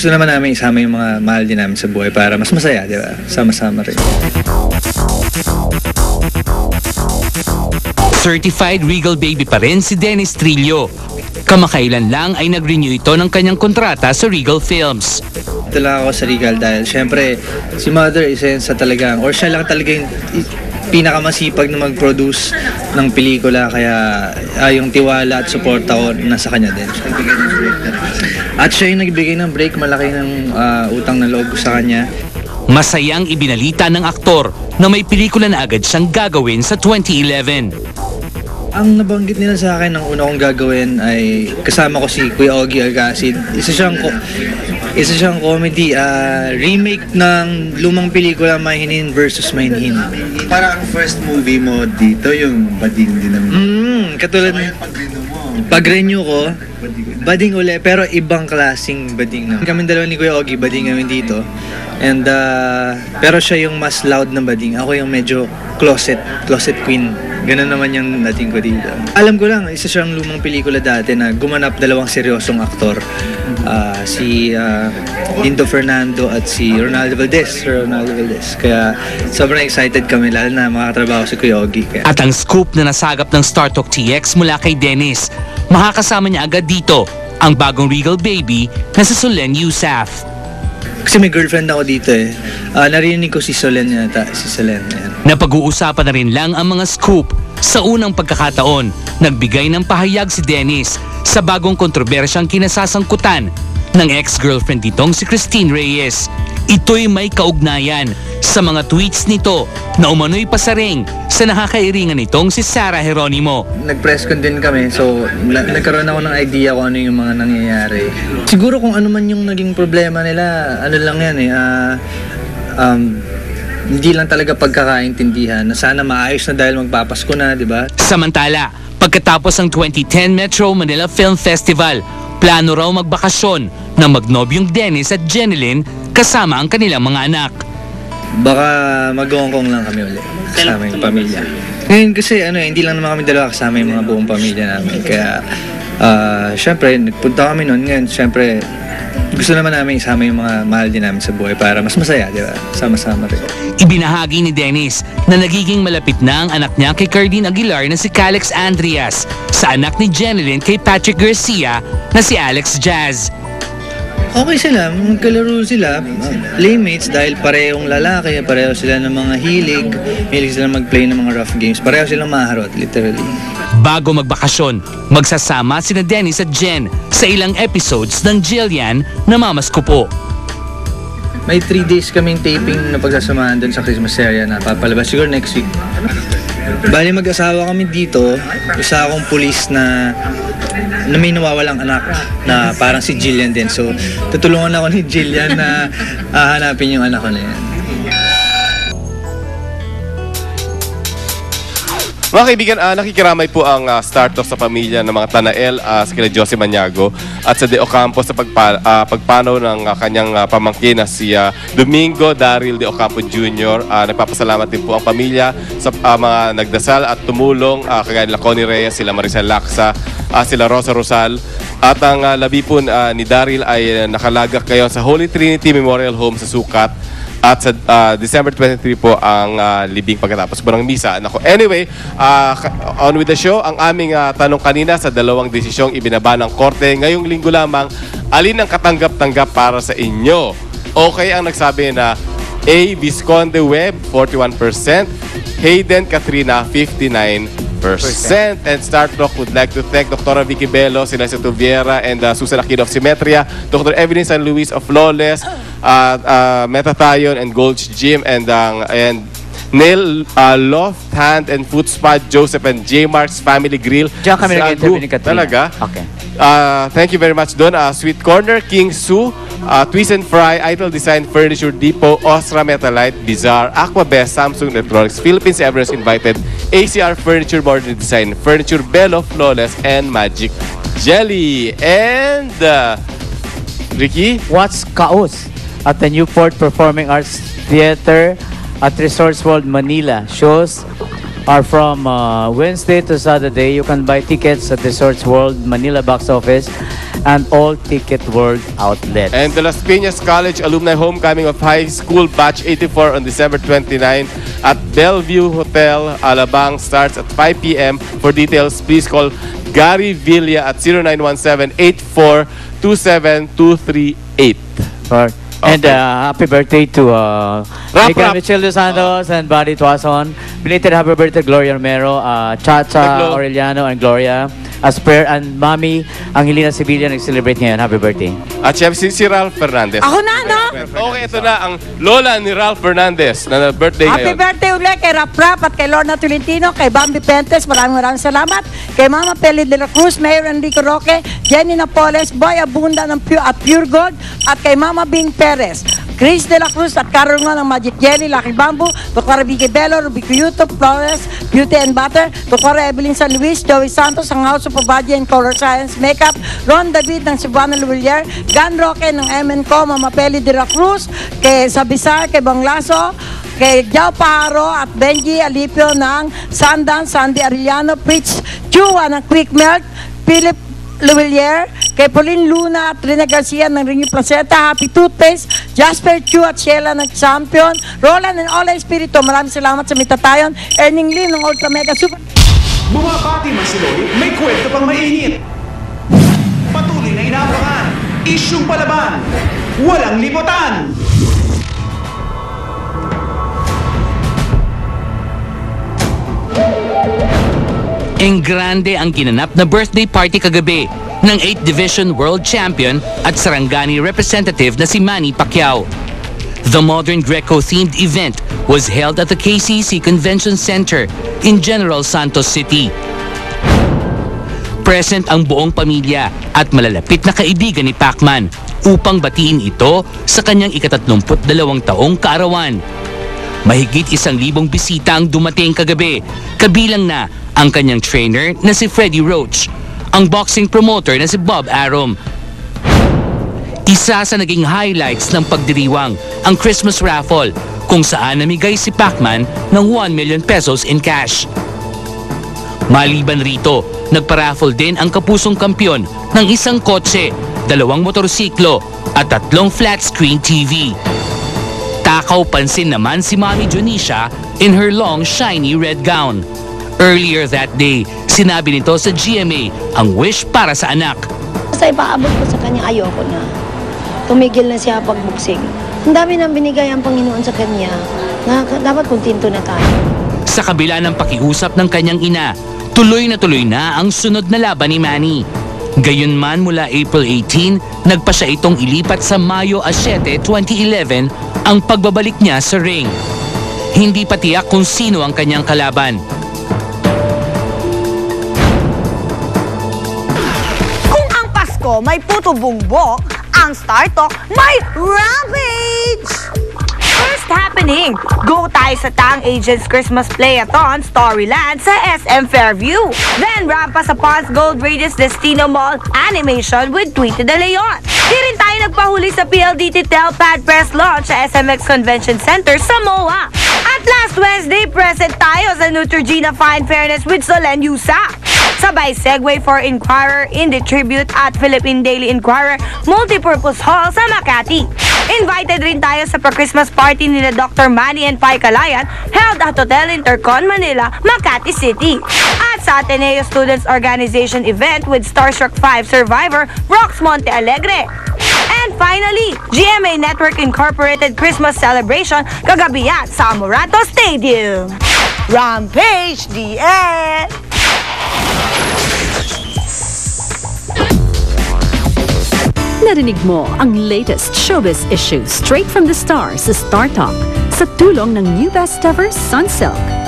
Gusto naman namin isama yung mga mahal din namin sa buhay para mas masaya, di ba? Sama-sama rin. Certified Regal Baby pa rin si Dennis Trillo. Kamakailan lang ay nag-renew ito ng kanyang kontrata sa Regal Films. Ito lang ako sa Regal dahil syempre si Mother isa yun sa talagang, or siya lang talaga yung pinakamasipag na mag-produce ng pelikula, kaya yung tiwala at suporta ko nasa kanya din. At siya yung nagbigay ng break, malaki ng utang na loob sa kanya. Masayang ibinalita ng aktor na may pelikula na agad siyang gagawin sa 2011. Ang nabanggit nila sa akin ng una kong gagawin ay kasama ko si Kuya Ogie Alcacid. Isa siyang comedy, remake ng lumang pelikula Mahinin versus Mahinin. Parang first movie mo dito, yung Bading din naman. Katulad ng pag-renew ko, bading uli, pero ibang klaseng bading na. Kami dalawa ni Kuya Ogie, bading kami dito. And pero siya yung mas loud na bading. Ako yung medyo closet queen. Ganun naman yung dating ko dito. Alam ko lang, isa siyang lumang pelikula dati na gumanap dalawang seryosong aktor. Si Lindo Fernando at si Ronaldo Valdez. Kaya sobrang excited kami, lalo na makatrabaho si Kuya Ogie. At ang scoop na nasagap ng Star Talk TX mula kay Dennis, makakasama niya agad dito ang bagong Regal Baby na si Solenn Yusaf. Kasi may girlfriend ako dito eh. Narinig ko si Solenn yata. Si Solenn, yan. Napag-uusapan na rin lang ang mga scoop sa unang pagkakataon. Nagbigay ng pahayag si Dennis sa bagong kontrobersyang kinasasangkutan ng ex-girlfriend nitong si Christine Reyes. Ito'y may kaugnayan sa mga tweets nito na umano'y pasaring sa nakakairingan nitong si Sarah Geronimo. Nag-press con din kami, so nagkaroon ako ng idea kung ano yung mga nangyayari. Siguro kung ano man yung naging problema nila, ano lang yan eh, hindi lang talaga pagkakaintindihan na sana maayos na dahil magpapasko na, di ba? Samantala, pagkatapos ng 2010 Metro Manila Film Festival, plano raw magbakasyon na magnobyong Dennis at Jeneline kasama ang kanilang mga anak. Baka mag-Hong Kong lang kami ulit kasama yung pamilya. Ngayon kasi hindi lang naman kami dalawa kasama yung mga buong pamilya namin. Kaya syempre nagpunta kami noon. Ngayon syempre gusto naman namin isama yung mga mahal din namin sa buhay para mas masaya, di ba? Sama-sama rin. Ibinahagi ni Dennis na nagiging malapit na ang anak niya kay Cardine Aguilar na si Calix Andreas sa anak ni Jeneline kay Patrick Garcia na si Alex Jazz. Okay sila, magkalaro sila, playmates dahil parehong lalaki, pareho sila ng mga hilig sila mag-play ng mga rough games, pareho silang maharot, literally. Bago magbakasyon, magsasama sina Dennis at Jen sa ilang episodes ng Jillian na Mamasko Po. May 3 days kaming taping na pagsasamahan doon sa Christmas area na papalabas siguro next week. Bali mag-asawa kami dito, isa akong pulis na may nawawalang anak na parang si Jillian din. So tutulungan ako ni Jillian na hanapin yung anak ko na yan. Mga kaibigan, nakikiramay po ang Star Talk sa pamilya ng mga Tanael, sa kila Josie Maniago at sa De Ocampo sa pagpanaw ng kanyang pamangkin na si Domingo Daryl De Ocampo Jr. Nagpapasalamat din po ang pamilya sa mga nagdasal at tumulong kagaya nila Connie Reyes, sila Maricel Laksa, sila Rosa Rosal. At ang labi po ni Daryl ay nakalagak ngayon sa Holy Trinity Memorial Home sa Sukat. At sa December 23 po ang libing pagkatapos po ng misa. Anyway, on with the show, ang aming tanong kanina sa dalawang desisyong ibinaba ng korte ngayong linggo lamang, alin ang katanggap-tanggap para sa inyo? Okay ang nagsabi na A. Visconde Webb, 41%, Hayden Katrina, 59%. And Star Talk would like to thank Dr. Vicky Bello, Silencio Tuviera, and Susan Aquino of Symmetria, Dr. Evelyn San Luis of Flawless, Metathion and Gold's Gym, and Nail Loft, Hand and Foot Spa, Joseph and J. Mark's Family Grill. Diyan kami nag-interview ni Katrina. Talaga? Okay. Thank you very much doon. Sweet Corner, King Su, Twist and Fry, Idol Design, Furniture Depot, Ostra Metalite, Bizarre, Aquabest, Samsung Electronics, Philippines Everest Invited, ACR Furniture Modern Design, Furniture Bello, Flawless, and Magic Jelly. And Ricky? What's Kaos at the Newport Performing Arts Theater at Resorts World Manila. Shows are from Wednesday to Saturday. You can buy tickets at Resorts World Manila box office and all Ticket World outlets. And the Las Piñas College Alumni Homecoming of High School Batch 84 on December 29 at Bellevue Hotel, Alabang starts at 5 p.m. For details, please call Gary Villa at 0917-8427-238. And happy birthday to Rap. Michelle Dos Santos and Buddy Tuason. Belated happy birthday Gloria Romero, Chacha Hello. Aureliano and Gloria Asper and Mami Angelina Sevilla nag-celebrate ngayon. Happy birthday. At syempre si Ralph Fernandez. Ako na, no? Okay, ito na ang lola ni Ralph Fernandez na birthday Happy ngayon. birthday ulit kay Rap Rap at kay Lorna Tolentino, kay Bambi Pentes, maraming salamat. Kay Mama Peli de la Cruz, Mayor Enrico Roque, Jenny Napoles, Boy Abunda ng Pure Gold, at kay Mama Bing Perez, Chris de la Cruz at Carol nga ng Magic Jelly, Lucky Bamboo, Dr. Vicky Bello, Rubico YouTube, Flores, Beauty and Butter, Dr. Evelyn San Luis, Joey Santos, ang House of Pabadya and Color Science Makeup, Ron David ng Cebuana Luwilier, Gan Roque ng MNCO, Mama Peli de la Cruz, kay Sabisar, kay Banglaso, kay Jao Paharo at Benji Alipio ng Sandan, Sandy Arellano, Pritz Chua ng Quick Melt, Philip Luwilier, kay Pauline Luna at Rina Garcia ng Ringy Placeta, Happy Toothpaste, Jasper Chu at Sheila ng Champion, Roland and Ola Espiritu, maraming salamat sa Mitatayon, Erning Lee ng Ultra Mega Super. Bumabati man si Lloyd, may kwento pang mainit. Patuloy na inaabangan, isyung palaban, walang limutan. Grande ang ginanap na birthday party kagabi ng 8th Division World Champion at Sarangani representative na si Manny Pacquiao. The modern Greco-themed event was held at the KCC Convention Center in General Santos City. Present ang buong pamilya at malalapit na kaibigan ni Pacman upang batiin ito sa kanyang ika-32 taong kaarawan. Mahigit 1,000 bisita ang dumating kagabi, kabilang na ang kanyang trainer na si Freddie Roach, ang boxing promoter na si Bob Arum. Isa sa naging highlights ng pagdiriwang ang Christmas raffle kung saan namigay si Pacman ng 1 million pesos in cash. Maliban rito, nagpa-raffle din ang kapusong kampyon ng 1 kotse, 2 motorsiklo at 3 flat screen TV. Takaw pansin naman si Mami Jonisha in her long shiny red gown. Earlier that day, sinabi nito sa GMA ang wish para sa anak. Sa ipaabot ko sa kanya, ayoko na. Tumigil na siya pagbuksing. Ang dami nang binigay ang Panginoon sa kanya na dapat kontento na tayo. Sa kabila ng pakiusap ng kanyang ina, tuloy na ang sunod na laban ni Manny. Gayunman mula April 18, nagpa siya itong ilipat sa Mayo 7, 2011 ang pagbabalik niya sa ring. Hindi pa tiyak kung sino ang kanyang kalaban. Kung ang Pasko may puto bumbok, ang Star Talk may Rampage! First happening, go tayo sa Tang Agents Christmas Play-a-thon Storyland sa SM Fairview. Then ramp pa sa Ponce Gold Radius Destino Mall Animation with Tweety de Leon. Di rin tayo nagpahuli sa PLDT Telpad Press Launch sa SMX Convention Center sa MOA. At last Wednesday, present tayo sa Neutrogena Fine Fairness with Solen Yusa. Sabay Segway for Inquirer, Indie Tribute at Philippine Daily Inquirer Multipurpose Hall sa Makati. Invited rin tayo sa pa-Christmas party nila Dr. Manny and Pai Kalayan held at Hotel Intercon Manila, Makati City. At sa Ateneo Students Organization event with Starstruck 5 survivor Rox Monte Alegre. And finally, GMA Network Incorporated Christmas Celebration kagabi yan sa Morato Stadium. Rampage DN! Narinig mo ang latest showbiz issues straight from the stars sa Star Talk sa tulong ng new best ever Sunsilk.